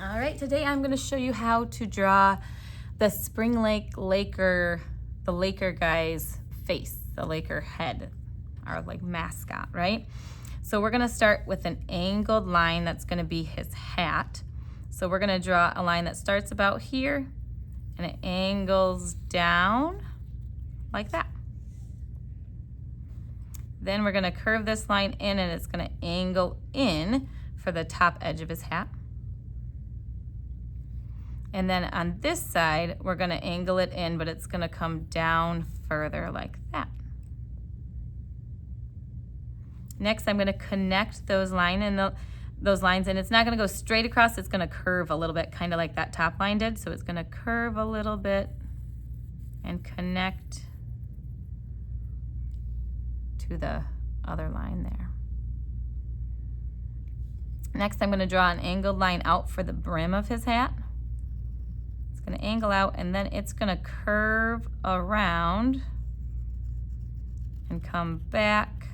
All right, today I'm going to show you how to draw the Spring Lake Laker, the Laker guy's face, the Laker head, our like mascot, right? So we're going to start with an angled line that's going to be his hat. So we're going to draw a line that starts about here and it angles down like that. Then we're going to curve this line in and it's going to angle in for the top edge of his hat. And then on this side, we're going to angle it in, but it's going to come down further like that. Next, I'm going to connect those lines, and it's not going to go straight across. It's going to curve a little bit, kind of like that top line did. So it's going to curve a little bit and connect to the other line there. Next, I'm going to draw an angled line out for the brim of his hat. Going to angle out and then it's going to curve around and come back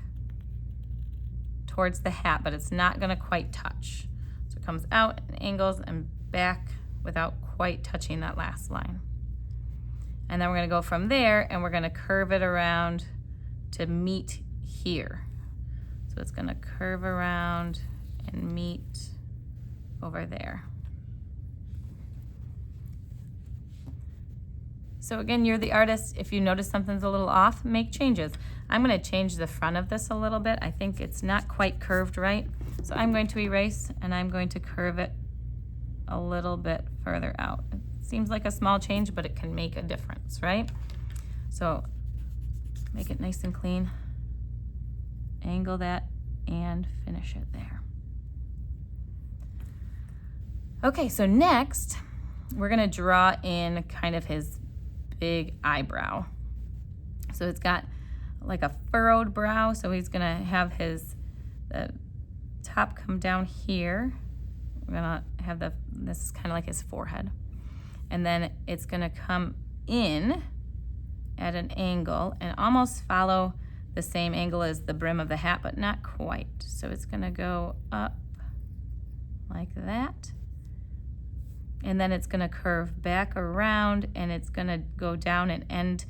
towards the hat, but it's not going to quite touch. So it comes out and angles and back without quite touching that last line. And then we're going to go from there and we're going to curve it around to meet here. So it's going to curve around and meet over there. So again, you're the artist. If you notice something's a little off, make changes. I'm going to change the front of this a little bit. I think it's not quite curved right. So I'm going to erase and I'm going to curve it a little bit further out. It seems like a small change, but it can make a difference, right? So make it nice and clean. Angle that and finish it there. Okay, so next we're going to draw in kind of his big eyebrow. So it's got like a furrowed brow, so he's gonna have the top come down here. We're gonna have this is kind of like his forehead. And then it's gonna come in at an angle and almost follow the same angle as the brim of the hat, but not quite. So it's gonna go up like that. And then it's going to curve back around and it's going to go down and end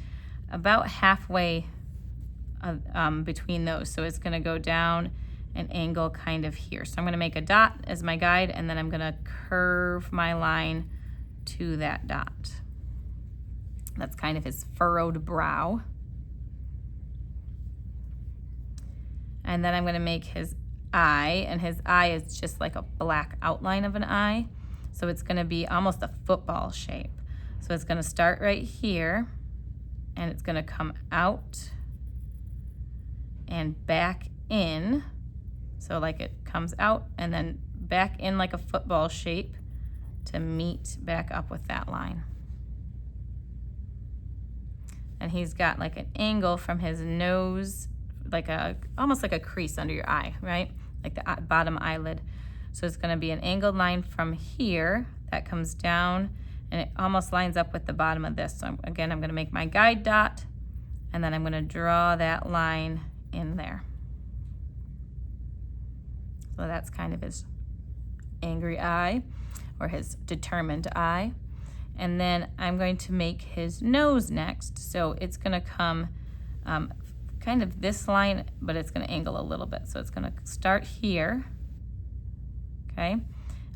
about halfway between those. So it's going to go down and angle kind of here. So I'm going to make a dot as my guide and then I'm going to curve my line to that dot. That's kind of his furrowed brow. And then I'm going to make his eye, and his eye is just like a black outline of an eye. So it's going to be almost a football shape. So it's going to start right here and it's going to come out and back in. So like it comes out and then back in like a football shape to meet back up with that line. And he's got like an angle from his nose, like almost like a crease under your eye, right? Like the bottom eyelid. So it's going to be an angled line from here that comes down and it almost lines up with the bottom of this. So again, I'm going to make my guide dot and then I'm going to draw that line in there. So that's kind of his angry eye or his determined eye. And then I'm going to make his nose next. So it's going to come kind of this line, but it's going to angle a little bit. So it's going to start here. Okay,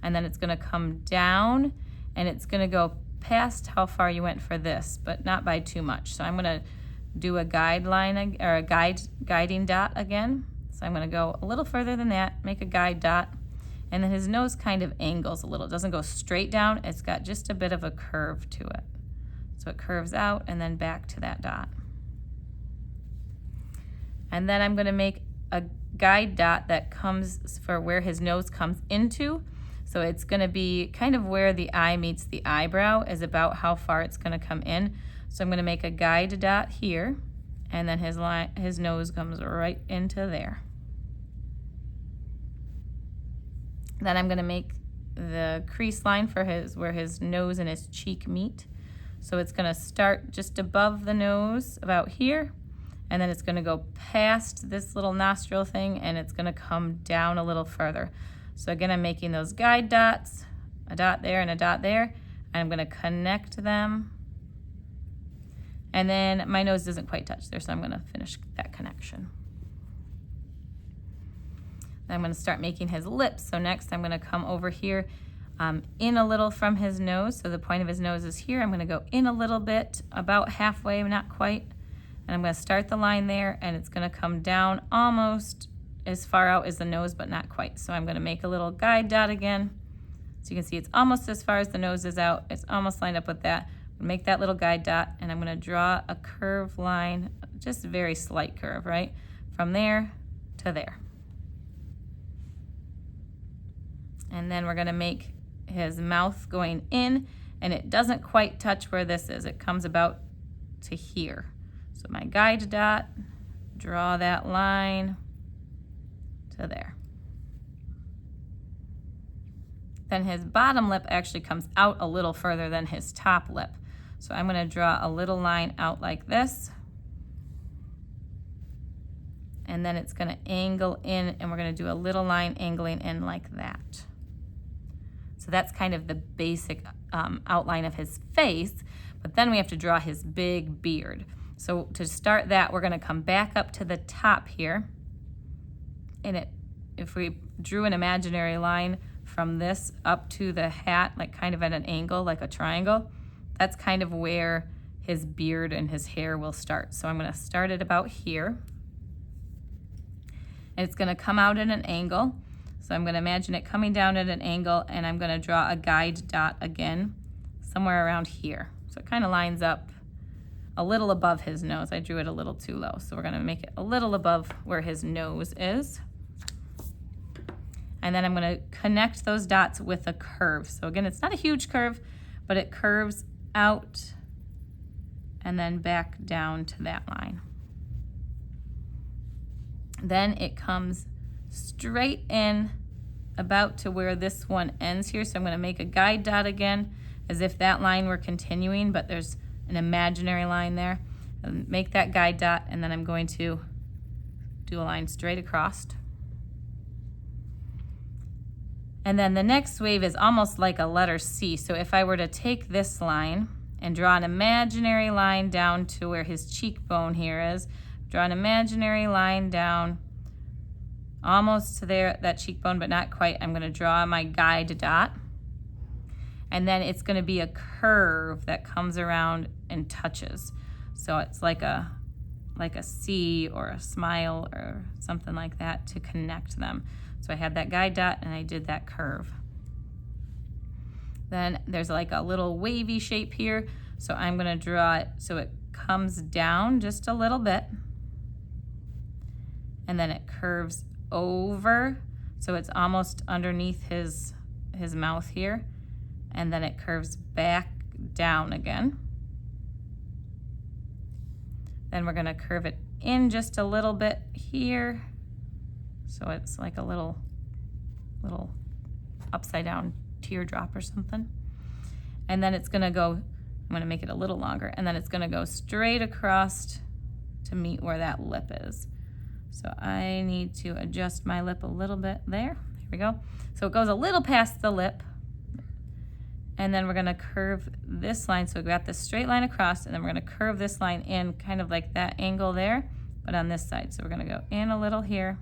and then it's going to come down and it's going to go past how far you went for this, but not by too much. So I'm going to do a guideline or a guiding dot again. So I'm going to go a little further than that, make a guide dot, and then his nose kind of angles a little. It doesn't go straight down. It's got just a bit of a curve to it. So it curves out and then back to that dot. And then I'm going to make a guide dot that comes for where his nose comes into. So it's going to be kind of where the eye meets the eyebrow is about how far it's going to come in. So I'm going to make a guide dot here and then his nose comes right into there. Then I'm going to make the crease line for where his nose and his cheek meet. So it's going to start just above the nose about here. And then it's going to go past this little nostril thing and it's going to come down a little further. So again, I'm making those guide dots a dot there and a dot there. I'm gonna connect them. And then my nose doesn't quite touch there, so I'm gonna finish that connection. Then I'm gonna start making his lips. So next I'm gonna come over here in a little from his nose. So the point of his nose is here. I'm gonna go in a little bit, about halfway, not quite. And I'm gonna start the line there, and it's gonna come down almost as far out as the nose, but not quite. So I'm gonna make a little guide dot again. So you can see it's almost as far as the nose is out. It's almost lined up with that. Make that little guide dot, and I'm gonna draw a curved line, just a very slight curve, right? From there to there. And then we're gonna make his mouth going in, and it doesn't quite touch where this is. It comes about to here. So my guide dot, draw that line to there. Then his bottom lip actually comes out a little further than his top lip. So I'm gonna draw a little line out like this. And then it's gonna angle in, and we're gonna do a little line angling in like that. So that's kind of the basic outline of his face, but then we have to draw his big beard. So to start that, we're gonna come back up to the top here. And if we drew an imaginary line from this up to the hat, like kind of at an angle, like a triangle, that's kind of where his beard and his hair will start. So I'm gonna start it about here. And it's gonna come out at an angle. So I'm gonna imagine it coming down at an angle, and I'm gonna draw a guide dot again, somewhere around here. So it kind of lines up a little above his nose. I drew it a little too low. So we're gonna make it a little above where his nose is. And then I'm gonna connect those dots with a curve. So again, it's not a huge curve, but it curves out and then back down to that line. Then it comes straight in about to where this one ends here. So I'm gonna make a guide dot again, as if that line were continuing, but there's an imaginary line there. And make that guide dot, and then I'm going to do a line straight across. And then the next wave is almost like a letter C. So if I were to take this line and draw an imaginary line down to where his cheekbone here is, draw an imaginary line down almost to there, that cheekbone, but not quite. I'm gonna draw my guide dot. And then it's gonna be a curve that comes around and touches. So it's like a C or a smile or something like that to connect them. So I had that guide dot and I did that curve. Then there's like a little wavy shape here. So I'm gonna draw it so it comes down just a little bit. And then it curves over. So it's almost underneath his mouth here. And then it curves back down again. Then we're gonna curve it in just a little bit here. So it's like a little upside down teardrop or something. And then it's gonna go, I'm gonna make it a little longer, and then it's gonna go straight across to meet where that lip is. So I need to adjust my lip a little bit there. There we go. So it goes a little past the lip. And then we're gonna curve this line. So we've got this straight line across, and then we're gonna curve this line in kind of like that angle there, but on this side. So we're gonna go in a little here.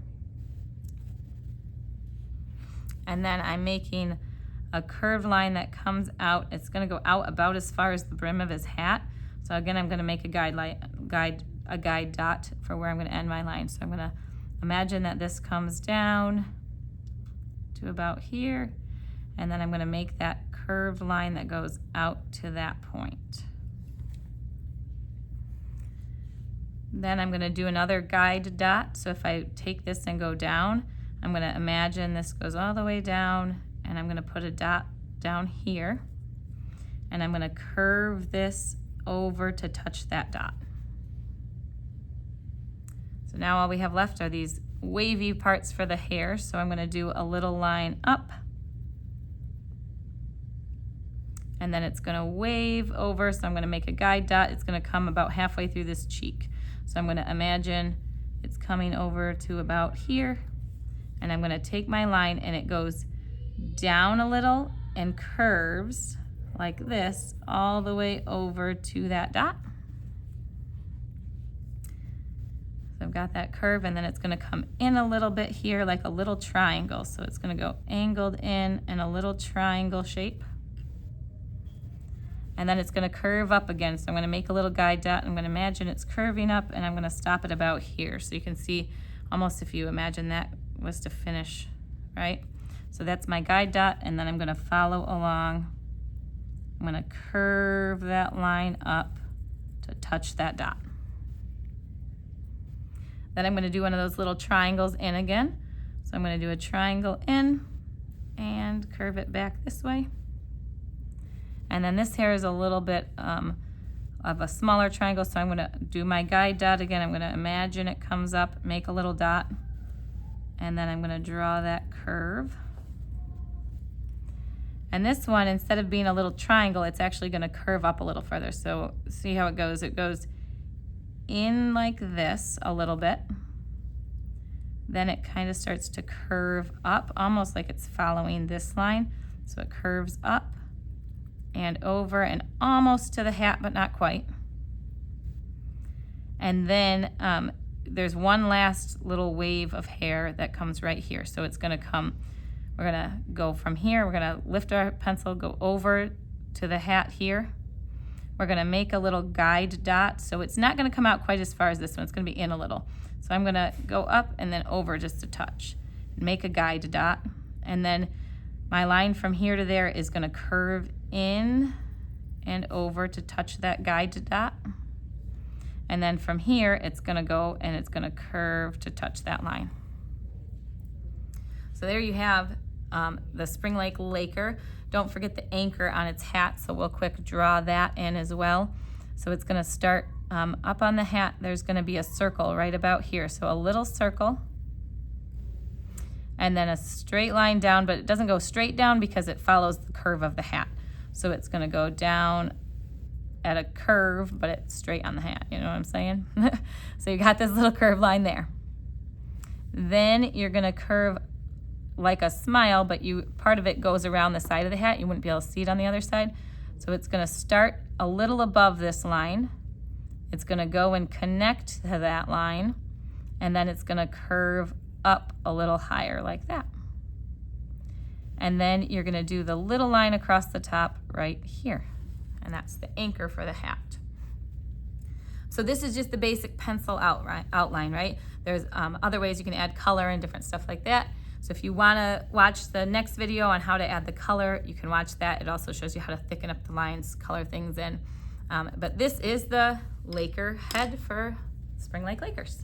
And then I'm making a curved line that comes out. It's gonna go out about as far as the brim of his hat. So again, I'm gonna make a guide dot for where I'm gonna end my line. So I'm gonna imagine that this comes down to about here, and then I'm gonna make that curved line that goes out to that point. Then I'm gonna do another guide dot. So if I take this and go down, I'm gonna imagine this goes all the way down, and I'm gonna put a dot down here, and I'm gonna curve this over to touch that dot. So now all we have left are these wavy parts for the hair. So I'm gonna do a little line up, and then it's gonna wave over. So I'm gonna make a guide dot. It's gonna come about halfway through this cheek. So I'm gonna imagine it's coming over to about here, and I'm gonna take my line, and it goes down a little and curves like this all the way over to that dot. So I've got that curve, and then it's going to come in a little bit here like a little triangle. So it's going to go angled in a little triangle shape. And then it's going to curve up again. So I'm going to make a little guide dot. I'm going to imagine it's curving up, and I'm going to stop it about here. So you can see almost if you imagine that was to finish, right? So that's my guide dot, and then I'm going to follow along. I'm going to curve that line up to touch that dot. Then I'm going to do one of those little triangles in again. So I'm going to do a triangle in and curve it back this way. And then this here is a little bit of a smaller triangle, so I'm going to do my guide dot again. I'm going to imagine it comes up, make a little dot, and then I'm going to draw that curve. And this one, instead of being a little triangle, it's actually going to curve up a little further. So see how it goes? It goes in like this a little bit. Then it kind of starts to curve up, almost like it's following this line. So it curves up and over and almost to the hat, but not quite. And then there's one last little wave of hair that comes right here. So it's going to come, we're going to go from here, we're going to lift our pencil, go over to the hat here. We're going to make a little guide dot. So it's not going to come out quite as far as this one. It's going to be in a little. So I'm going to go up and then over just a touch. Make a guide dot. And then my line from here to there is going to curve in and over to touch that guide dot. And then from here, it's going to go and it's going to curve to touch that line. So there you have the Spring Lake Laker. Don't forget the anchor on its hat, so we'll quick draw that in as well. So it's going to start up on the hat. There's going to be a circle right about here. So a little circle, and then a straight line down, but it doesn't go straight down because it follows the curve of the hat. So it's going to go down at a curve, but it's straight on the hat. You know what I'm saying? So you got this little curve line there. Then you're going to curve like a smile, but part of it goes around the side of the hat. You wouldn't be able to see it on the other side. So it's going to start a little above this line. It's going to go and connect to that line, and then it's going to curve up a little higher like that. And then you're going to do the little line across the top right here, and that's the anchor for the hat. So this is just the basic pencil outline, right? There's other ways you can add color and different stuff like that. So if you want to watch the next video on how to add the color, you can watch that. It also shows you how to thicken up the lines, color things in. But this is the Laker head for Spring Lake Lakers.